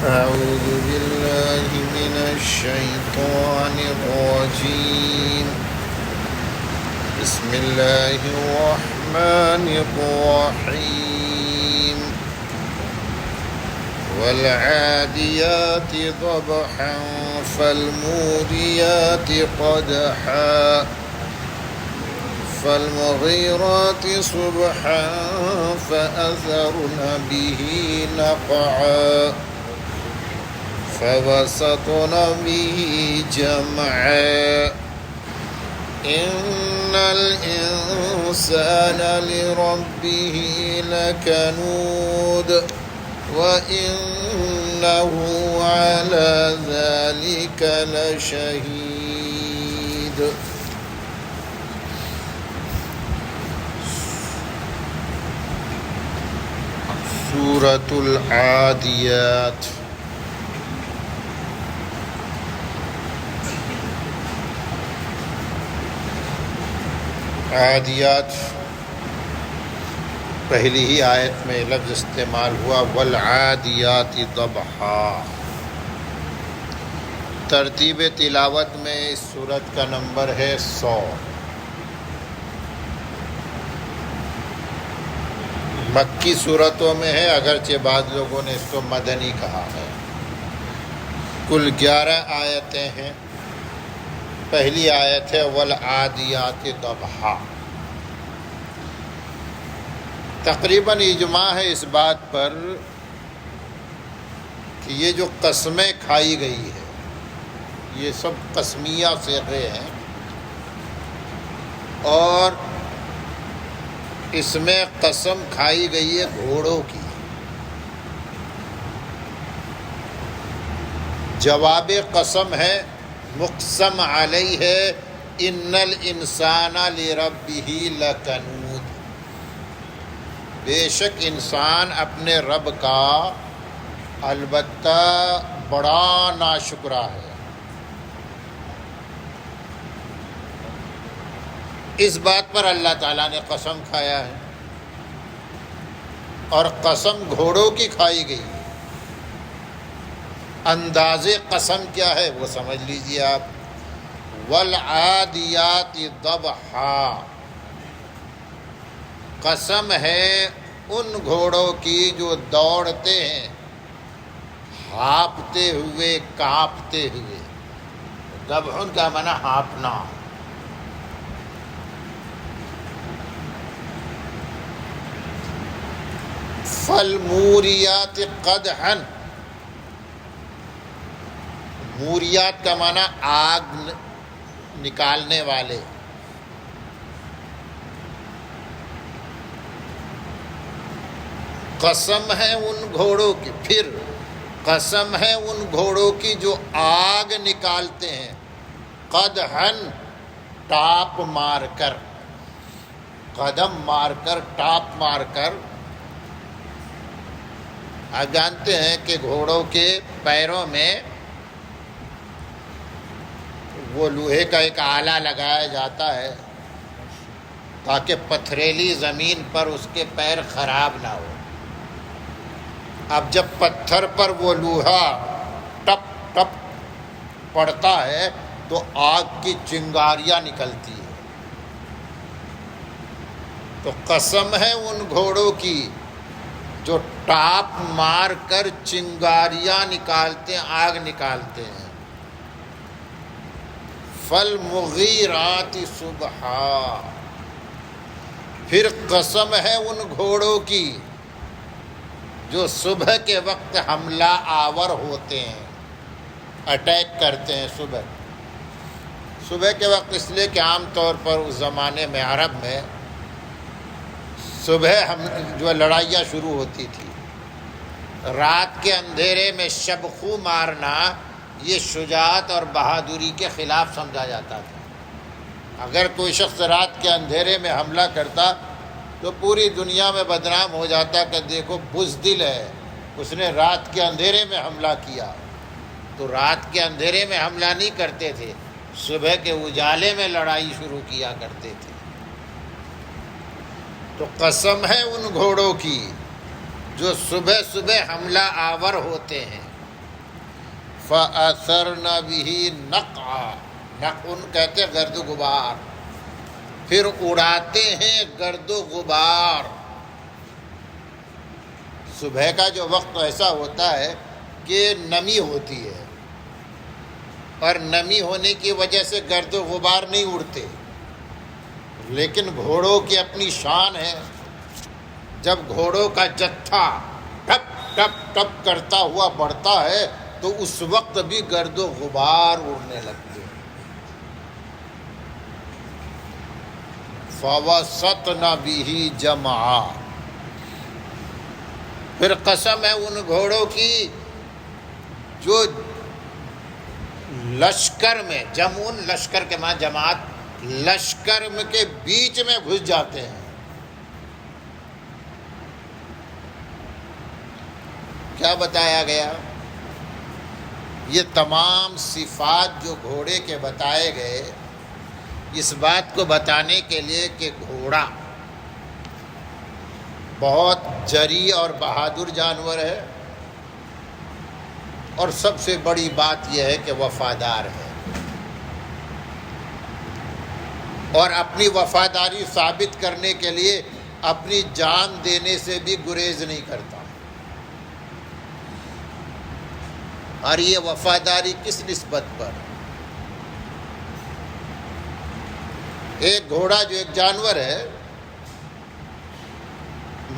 أعوذ بالله من الشيطان الرجيم. بسم الله الرحمن الرحيم. والعاديات ضبحا فالموريات قدحا فالمغيرات صبحا فأثرن به نقعا فوسطن به جمعا إن الإنسان لربه لكنود وإنه على ذلك لشهيد. سورة العادیات. عادیات پہلی ہی آیت میں لفظ استعمال ہوا والعادیات ضبحا. ترتیب تلاوت میں اس سورت کا نمبر ہے 100. مکی صورتوں میں ہے، اگرچہ بعض لوگوں نے اس کو مدنی کہا ہے. کل 11 آیتیں ہیں. پہلی آیت ہے والعادیات ضبحا. تقریباً اجماع ہے اس بات پر کہ یہ جو قسمیں کھائی گئی ہے یہ سب قسمیہ صیغے ہیں، اور اس میں قسم کھائی گئی ہے گھوڑوں کی. جواب قسم ہے مقسم علیہ ہے ان الانسان لربہ لکنود. بے شک انسان اپنے رب کا البتہ بڑا ناشکرا ہے. اس بات پر اللہ تعالیٰ نے قسم کھایا ہے، اور قسم گھوڑوں کی کھائی گئی. انداز قسم کیا ہے وہ سمجھ لیجیے آپ. والعادیات ضبحا، قسم ہے ان گھوڑوں کی جو دوڑتے ہیں ہانپتے ہوئے کانپتے ہوئے. ضبح کا معنی ہانپنا. فالموریات قدحا، موریات کا معنی آگ نکالنے والے. قسم ہے ان گھوڑوں کی، پھر قسم ہے ان گھوڑوں کی جو آگ نکالتے ہیں. قدحن ٹاپ مار کر، قدم مار کر، ٹاپ مار کر. آپ جانتے ہیں کہ گھوڑوں کے پیروں میں وہ لوہے کا ایک آلہ لگایا جاتا ہے تاکہ پتھریلی زمین پر اس کے پیر خراب نہ ہو. اب جب پتھر پر وہ لوہا ٹپ ٹپ پڑتا ہے تو آگ کی چنگاریاں نکلتی ہے. تو قسم ہے ان گھوڑوں کی جو ٹاپ مار کر چنگاریاں نکالتے ہیں، آگ نکالتے ہیں. فالمغیرات صبحا، پھر قسم ہے ان گھوڑوں کی جو صبح کے وقت حملہ آور ہوتے ہیں، اٹیک کرتے ہیں. صبح کے وقت اس لیے کہ عام طور پر اس زمانے میں عرب میں صبح جو لڑائیاں شروع ہوتی تھی. رات کے اندھیرے میں شب خو مارنا یہ شجاعت اور بہادری کے خلاف سمجھا جاتا تھا. اگر کوئی شخص رات کے اندھیرے میں حملہ کرتا تو پوری دنیا میں بدنام ہو جاتا کہ دیکھو بزدل ہے، اس نے رات کے اندھیرے میں حملہ کیا. تو رات کے اندھیرے میں حملہ نہیں کرتے تھے، صبح کے اجالے میں لڑائی شروع کیا کرتے تھے. تو قسم ہے ان گھوڑوں کی جو صبح صبح حملہ آور ہوتے ہیں. فَأَثَرْنَ بِهِ نَقْعًا، نقعن کہتے ہیں گرد و غبار، پھر اڑاتے ہیں گرد و غبار۔ صبح کا جو وقت ایسا ہوتا ہے کہ نمی ہوتی ہے، اور نمی ہونے کی وجہ سے گرد و غبار نہیں اڑتے، لیکن گھوڑوں کی اپنی شان ہے، جب گھوڑوں کا جتھا ٹپ ٹپ ٹپ کرتا ہوا بڑھتا ہے تو اس وقت بھی گرد و غبار اڑنے لگتے ہیں۔ فَوَسَطْنَ بِهِ جَمْعًا، پھر قسم ہے ان گھوڑوں کی جو لشکر میں، جمعون لشکر کے معنی جماعت، لشکر کے بیچ میں گھس جاتے ہیں۔ کیا بتایا گیا؟ یہ تمام صفات جو گھوڑے کے بتائے گئے، اس بات کو بتانے کے لیے کہ گھوڑا بہت جری اور بہادر جانور ہے، اور سب سے بڑی بات یہ ہے کہ وفادار ہے، اور اپنی وفاداری ثابت کرنے کے لیے اپنی جان دینے سے بھی گریز نہیں کرتا۔ اور یہ وفاداری کس نسبت پر؟ ایک گھوڑا جو ایک جانور ہے،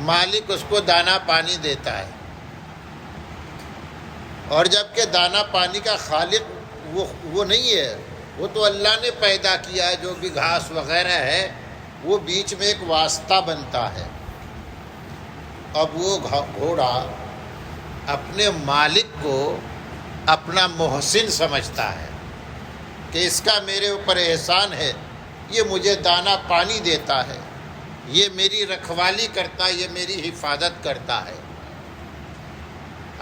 مالک اس کو دانا پانی دیتا ہے، اور جبکہ دانا پانی کا خالق وہ نہیں ہے، وہ تو اللہ نے پیدا کیا ہے، جو بھی گھاس وغیرہ ہے وہ بیچ میں ایک واسطہ بنتا ہے۔ اب وہ گھوڑا اپنے مالک کو اپنا محسن سمجھتا ہے کہ اس کا میرے اوپر احسان ہے، یہ مجھے دانا پانی دیتا ہے، یہ میری رکھوالی کرتا ہے، یہ میری حفاظت کرتا ہے۔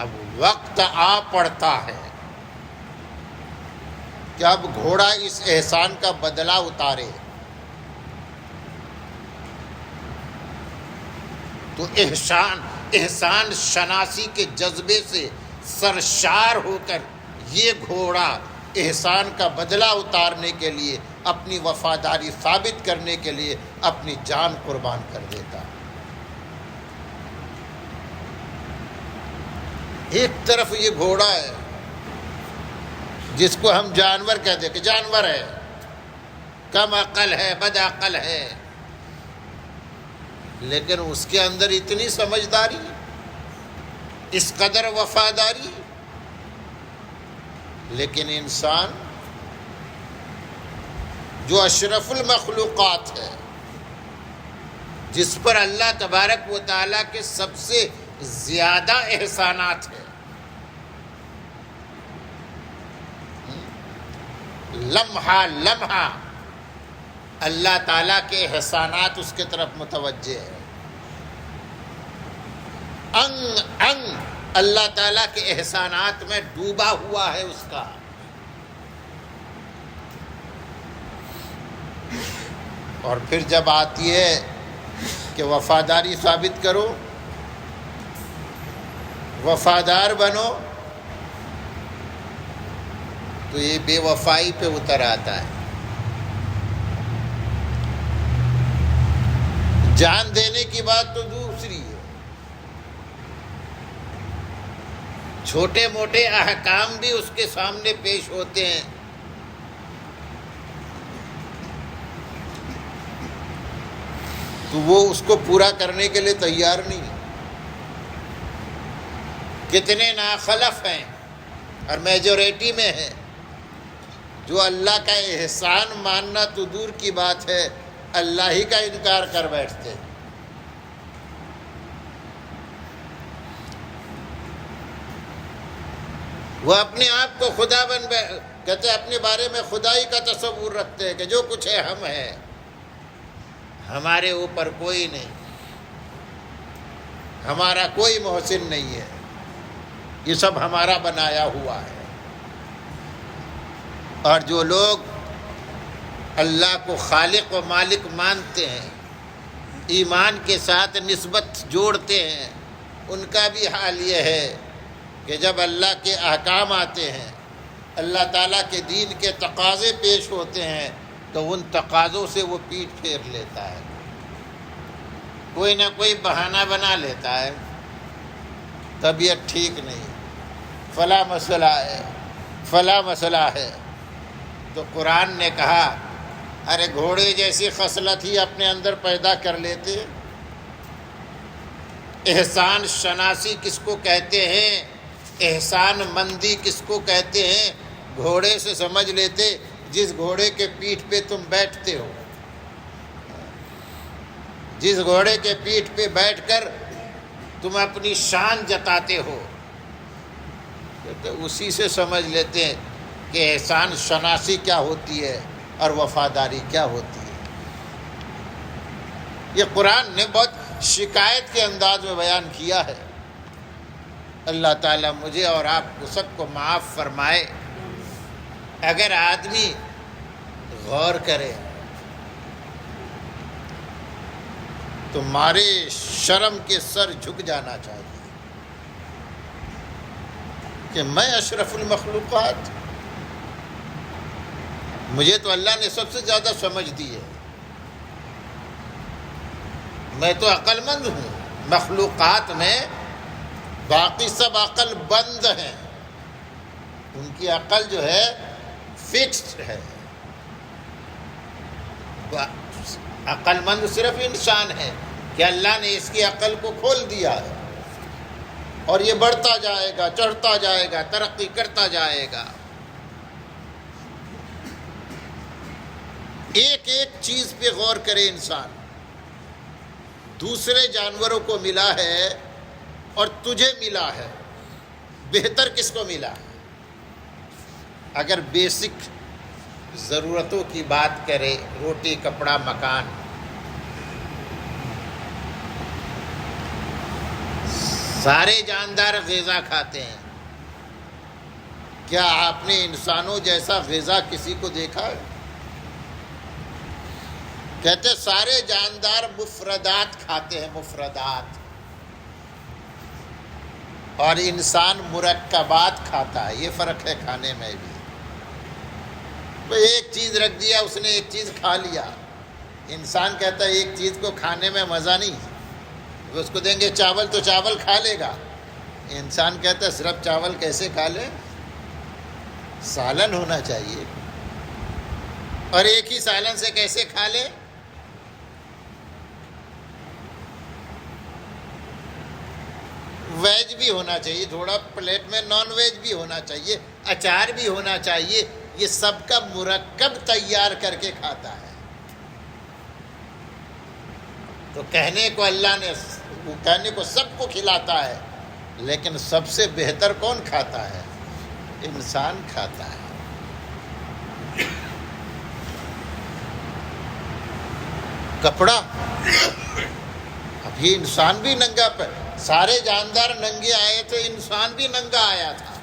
اب وقت آ پڑتا ہے کہ اب گھوڑا اس احسان کا بدلہ اتارے، تو احسان شناسی کے جذبے سے سرشار ہو کر یہ گھوڑا احسان کا بدلہ اتارنے کے لیے، اپنی وفاداری ثابت کرنے کے لیے اپنی جان قربان کر دیتا۔ ایک طرف یہ گھوڑا ہے جس کو ہم جانور کہتے ہیں کہ جانور ہے، کم عقل ہے، بد عقل ہے، لیکن اس کے اندر اتنی سمجھداری، اس قدر وفاداری۔ لیکن انسان جو اشرف المخلوقات ہے، جس پر اللہ تبارک و تعالیٰ کے سب سے زیادہ احسانات ہیں، لمحہ لمحہ اللہ تعالیٰ کے احسانات اس کے طرف متوجہ ہے، انگ انگ اللہ تعالیٰ کے احسانات میں ڈوبا ہوا ہے اس کا۔ اور پھر جب آتی ہے کہ وفاداری ثابت کرو، وفادار بنو، تو یہ بے وفائی پہ اتر آتا ہے۔ جان دینے کی بات تو دوسری ہے، چھوٹے موٹے احکام بھی اس کے سامنے پیش ہوتے ہیں، تو وہ اس کو پورا کرنے کے لیے تیار نہیں۔ کتنے ناخلف ہیں اور میجورٹی میں ہیں جو اللہ کا احسان ماننا تو دور کی بات ہے، اللہ ہی کا انکار کر بیٹھتے ہیں۔ وہ اپنے آپ کو خدا کہتے ہیں، اپنے بارے میں خدائی کا تصور رکھتے ہیں کہ جو کچھ ہے ہم ہیں، ہمارے اوپر کوئی نہیں، ہمارا کوئی محسن نہیں ہے، یہ سب ہمارا بنایا ہوا ہے۔ اور جو لوگ اللہ کو خالق و مالک مانتے ہیں، ایمان کے ساتھ نسبت جوڑتے ہیں، ان کا بھی حال یہ ہے کہ جب اللہ کے احکام آتے ہیں اللہ تعالیٰ کے دین کے تقاضے پیش ہوتے ہیں تو ان تقاضوں سے وہ پیٹ پھیر لیتا ہے، کوئی نہ کوئی بہانہ بنا لیتا ہے، طبیعت ٹھیک نہیں، فلاں مسئلہ ہے، فلاں مسئلہ ہے، تو قرآن نے کہا ارے گھوڑے جیسی خصلت ہی اپنے اندر پیدا کر لیتے۔ احسان شناسی کس کو کہتے ہیں، احسان مندی کس کو کہتے ہیں، گھوڑے سے سمجھ لیتے جس گھوڑے کے پیٹھ پہ تم بیٹھتے ہو، جس گھوڑے کے پیٹھ پہ بیٹھ کر تم اپنی شان جتاتے ہو، اسی سے سمجھ لیتے ہیں کہ احسان شناسی کیا ہوتی ہے اور وفاداری کیا ہوتی ہے۔ یہ قرآن نے بہت شکایت کے انداز میں بیان کیا ہے۔ اللہ تعالیٰ مجھے اور آپ کو سب کو معاف فرمائے۔ اگر آدمی غور کرے تو مارے شرم کے سر جھک جانا چاہیے کہ میں اشرف المخلوقات، مجھے تو اللہ نے سب سے زیادہ سمجھ دی ہے، میں تو عقل مند ہوں، مخلوقات میں باقی سب عقل بند ہیں، ان کی عقل جو ہے فکسڈ ہے، عقل مند صرف انسان ہے کہ اللہ نے اس کی عقل کو کھول دیا ہے اور یہ بڑھتا جائے گا، چڑھتا جائے گا، ترقی کرتا جائے گا۔ ایک ایک چیز پہ غور کرے انسان، دوسرے جانوروں کو ملا ہے اور تجھے ملا ہے، بہتر کس کو ملا ہے؟ اگر بیسک ضرورتوں کی بات کرے، روٹی کپڑا مکان، سارے جاندار غذا کھاتے ہیں، کیا آپ نے انسانوں جیسا غذا کسی کو دیکھا ہے؟ کہتے سارے جاندار مفردات کھاتے ہیں، مفردات، اور انسان مرکبات کھاتا ہے، یہ فرق ہے کھانے میں بھی۔ تو ایک چیز رکھ دیا اس نے، ایک چیز کھا لیا۔ انسان کہتا ہے ایک چیز کو کھانے میں مزہ نہیں، اس کو دیں گے چاول تو چاول کھا لے گا۔ انسان کہتا ہے صرف چاول کیسے کھا لے، سالن ہونا چاہیے، اور ایک ہی سالن سے کیسے کھا لے؟ ویج بھی ہونا چاہیے تھوڑا، پلیٹ میں نان ویج بھی ہونا چاہیے، اچار بھی ہونا چاہیے، یہ سب کا مرکب تیار کر کے کھاتا ہے۔ تو کہنے کو اللہ نے، کہنے کو سب کو کھلاتا ہے، لیکن سب سے بہتر کون کھاتا ہے؟ انسان کھاتا ہے۔ کپڑا، ابھی انسان بھی ننگا پہ، سارے جاندار ننگے آئے تھے، انسان بھی ننگا آیا تھا،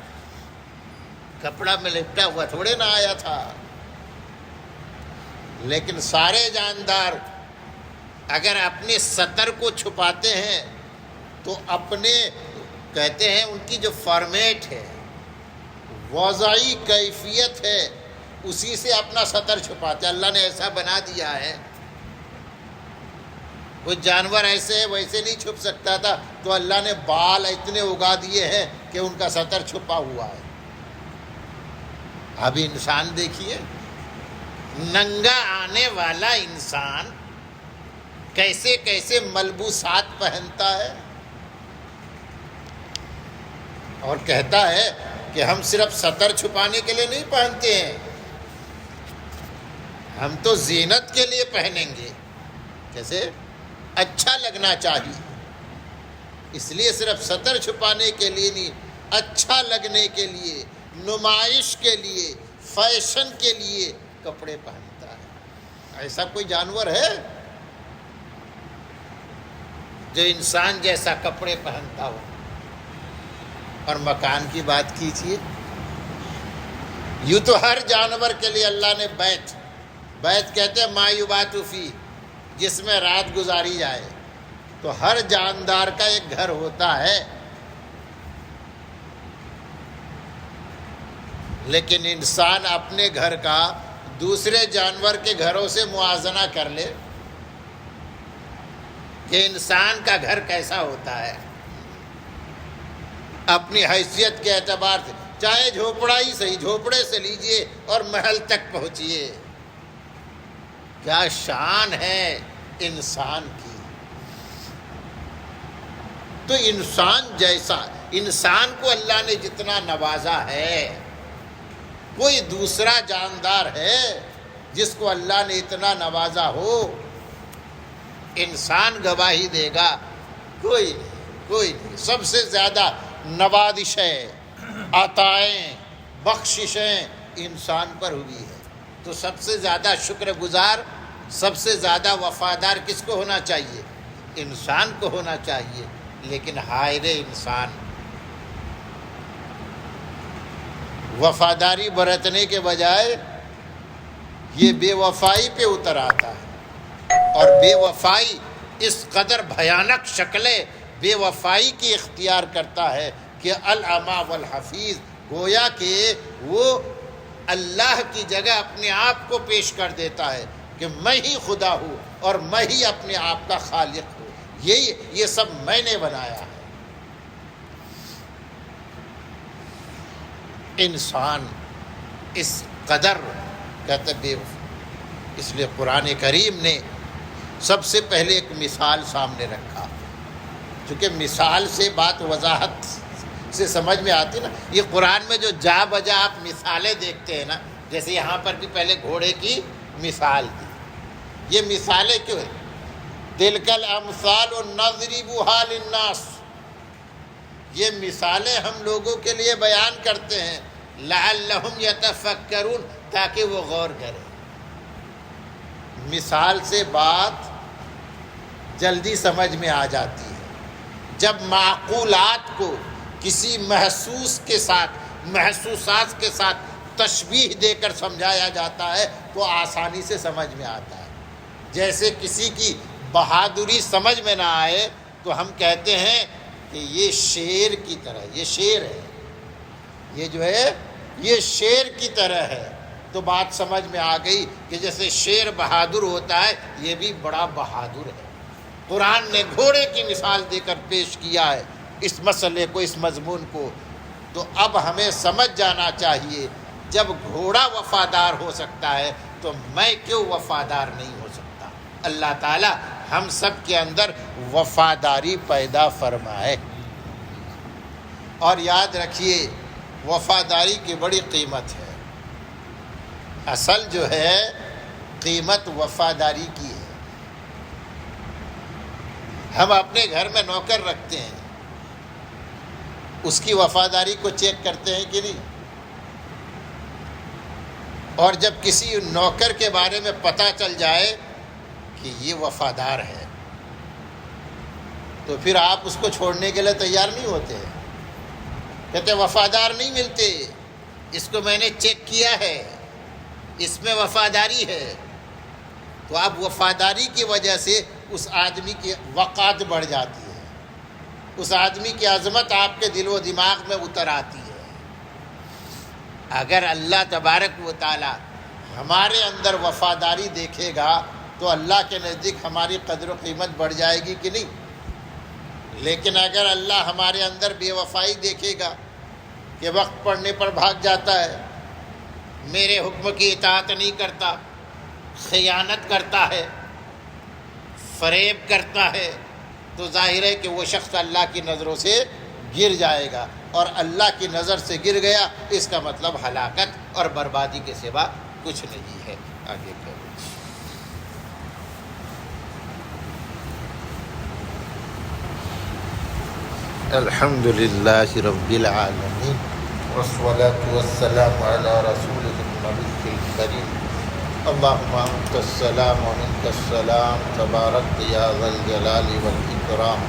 کپڑا میں لپٹا ہوا تھوڑے نہ آیا تھا۔ لیکن سارے جاندار اگر اپنے سطر کو چھپاتے ہیں تو اپنے، کہتے ہیں ان کی جو فارمیٹ ہے، وضعی کیفیت ہے، اسی سے اپنا سطر چھپاتے ہیں۔ اللہ نے ایسا بنا دیا ہے، کوئی جانور ایسے ویسے نہیں چھپ سکتا تھا، تو اللہ نے بال اتنے اگا دیے ہیں کہ ان کا سطر چھپا ہوا ہے۔ اب انسان دیکھیے، ننگا آنے والا انسان کیسے کیسے ملبوسات پہنتا ہے، اور کہتا ہے کہ ہم صرف سطر چھپانے کے لیے نہیں پہنتے ہیں، ہم تو زینت کے لیے پہنیں گے۔ کیسے؟ اچھا لگنا چاہیے، اس لیے صرف سطر چھپانے کے لیے نہیں، اچھا لگنے کے لیے، نمائش کے لیے، فیشن کے لیے کپڑے پہنتا ہے۔ ایسا کوئی جانور ہے جو انسان جیسا کپڑے پہنتا ہو؟ اور مکان کی بات کیجیے، یوں تو ہر جانور کے لیے اللہ نے بیت کہتے ہیں ما یبات فی، جس میں رات گزاری جائے، تو ہر جاندار کا ایک گھر ہوتا ہے، لیکن انسان اپنے گھر کا دوسرے جانور کے گھروں سے موازنہ کر لے کہ انسان کا گھر کیسا ہوتا ہے، اپنی حیثیت کے اعتبار سے، چاہے جھوپڑا ہی صحیح، جھوپڑے سے لیجئے اور محل تک پہنچیے، کیا شان ہے انسان کی۔ تو انسان جیسا، انسان کو اللہ نے جتنا نوازا ہے، کوئی دوسرا جاندار ہے جس کو اللہ نے اتنا نوازا ہو؟ انسان گواہی دے گا کوئی نہیں، کوئی نہیں۔ سب سے زیادہ نوازشیں، عطائیں، بخششیں انسان پر ہوئی ہے، تو سب سے زیادہ شکر گزار، سب سے زیادہ وفادار کس کو ہونا چاہیے؟ انسان کو ہونا چاہیے۔ لیکن ہائے رے انسان، وفاداری برتنے کے بجائے یہ بے وفائی پہ اتر آتا ہے، اور بے وفائی اس قدر بھیانک شکلیں بے وفائی کی اختیار کرتا ہے کہ العما والحفیظ، گویا کہ وہ اللہ کی جگہ اپنے آپ کو پیش کر دیتا ہے کہ میں ہی خدا ہوں اور میں ہی اپنے آپ کا خالق ہوں، یہ سب میں نے بنایا ہے۔ انسان اس قدر کہتے بے وفا، اس لیے قرآن کریم نے سب سے پہلے ایک مثال سامنے رکھا، چونکہ مثال سے بات وضاحت سے سمجھ میں آتی نا۔ یہ قرآن میں جو جا بجا آپ مثالیں دیکھتے ہیں نا، جیسے یہاں پر بھی پہلے گھوڑے کی مثال دی، یہ مثالیں کیوں ہیں؟ تلک الامثال نضربها للناس، یہ مثالیں ہم لوگوں کے لیے بیان کرتے ہیں، لعلہم یتفکرون، تاکہ وہ غور کریں۔ مثال سے بات جلدی سمجھ میں آ جاتی ہے۔ جب معقولات کو کسی محسوس کے ساتھ، محسوسات کے ساتھ تشبیہ دے کر سمجھایا جاتا ہے تو آسانی سے سمجھ میں آتا ہے۔ جیسے کسی کی بہادری سمجھ میں نہ آئے تو ہم کہتے ہیں کہ یہ شیر کی طرح، یہ شیر ہے، یہ جو ہے یہ شیر کی طرح ہے، تو بات سمجھ میں آ گئی کہ جیسے شیر بہادر ہوتا ہے، یہ بھی بڑا بہادر ہے۔ قرآن نے گھوڑے کی مثال دے کر پیش کیا ہے اس مسئلے کو، اس مضمون کو۔ تو اب ہمیں سمجھ جانا چاہیے، جب گھوڑا وفادار ہو سکتا ہے تو میں کیوں وفادار نہیں ہو سکتا؟ اللہ تعالیٰ ہم سب کے اندر وفاداری پیدا فرمائے۔ اور یاد رکھیے، وفاداری کی بڑی قیمت ہے۔ اصل جو ہے قیمت وفاداری کی ہے۔ ہم اپنے گھر میں نوکر رکھتے ہیں، اس کی وفاداری کو چیک کرتے ہیں کہ نہیں؟ اور جب کسی نوکر کے بارے میں پتہ چل جائے کہ یہ وفادار ہے تو پھر آپ اس کو چھوڑنے کے لیے تیار نہیں ہوتے، کہتے وفادار نہیں ملتے، اس کو میں نے چیک کیا ہے، اس میں وفاداری ہے۔ تو اب وفاداری کی وجہ سے اس آدمی کی وقار بڑھ جاتی ہے، اس آدمی کی عظمت آپ کے دل و دماغ میں اتر آتی ہے۔ اگر اللہ تبارک و تعالی ہمارے اندر وفاداری دیکھے گا تو اللہ کے نزدیک ہماری قدر و قیمت بڑھ جائے گی کہ نہیں؟ لیکن اگر اللہ ہمارے اندر بے وفائی دیکھے گا کہ وقت پڑنے پر بھاگ جاتا ہے، میرے حکم کی اطاعت نہیں کرتا، خیانت کرتا ہے، فریب کرتا ہے، تو ظاہر ہے کہ وہ شخص اللہ کی نظروں سے گر جائے گا، اور اللہ کی نظر سے گر گیا اس کا مطلب ہلاکت اور بربادی کے سوا کچھ نہیں ہے۔ آگے کرو۔ الحمد للہ رب العالمین والصلاة والسلام علی رسولہ النبی الکریم، اللہم انت السلام و منک السلام، تبارک یا ذا الجلال والاکرام۔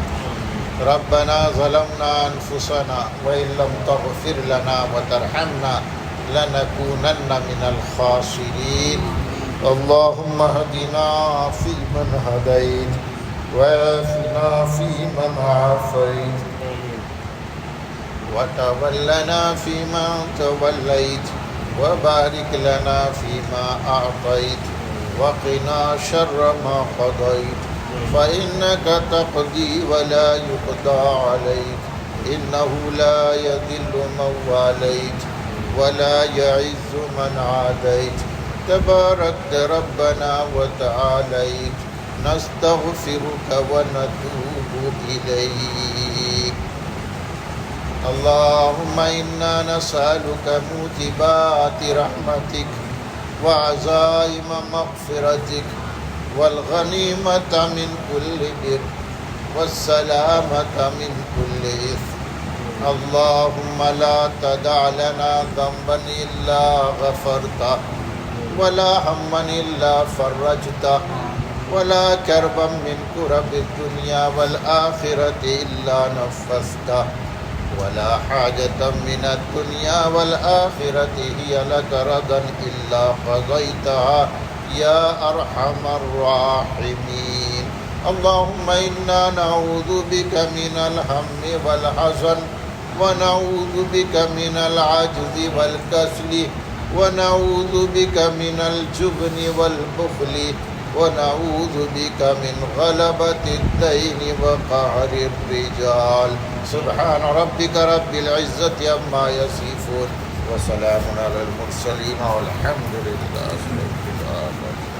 ربنا ظلمنا انفسنا وان لم تغفر لنا وترحمنا لنکونن من الخاسرین۔ اللہم اہدنا فیمن ہدیت وعافنا فیمن عافیت وتولنا فيمن توليت وبارك لنا فيما أعطيت وقنا شر ما قضيت فإنك تقضي ولا يقضى عليك إنه لا يذل من واليت ولا يعز من عاديت تباركت ربنا وتعاليت نستغفرك ونتوب إليك اللهم إنا نسألك موجبات رحمتك وعزائم مغفرتك والغنيمة من كل بر والسلامة من كل إثم اللهم لا تدع لنا ذنبا إلا غفرته ولا هما إلا فرجته ولا كربا من كرب الدنيا والآخرة إلا نفسته ولا حاجة من الدنيا والآخرة هي لك رضا إلا قضيتها يا أرحم الراحمين اللهم إنا نعوذ بك من الهم والحزن ونعوذ بك من العجز والكسل ونعوذ بك من الجبن والبخل ونعوذ بك من غلبة الدين وقهر الرجال سبحان ربك رب العزة عما يصفون وسلام على المرسلين والحمد لله رب العالمين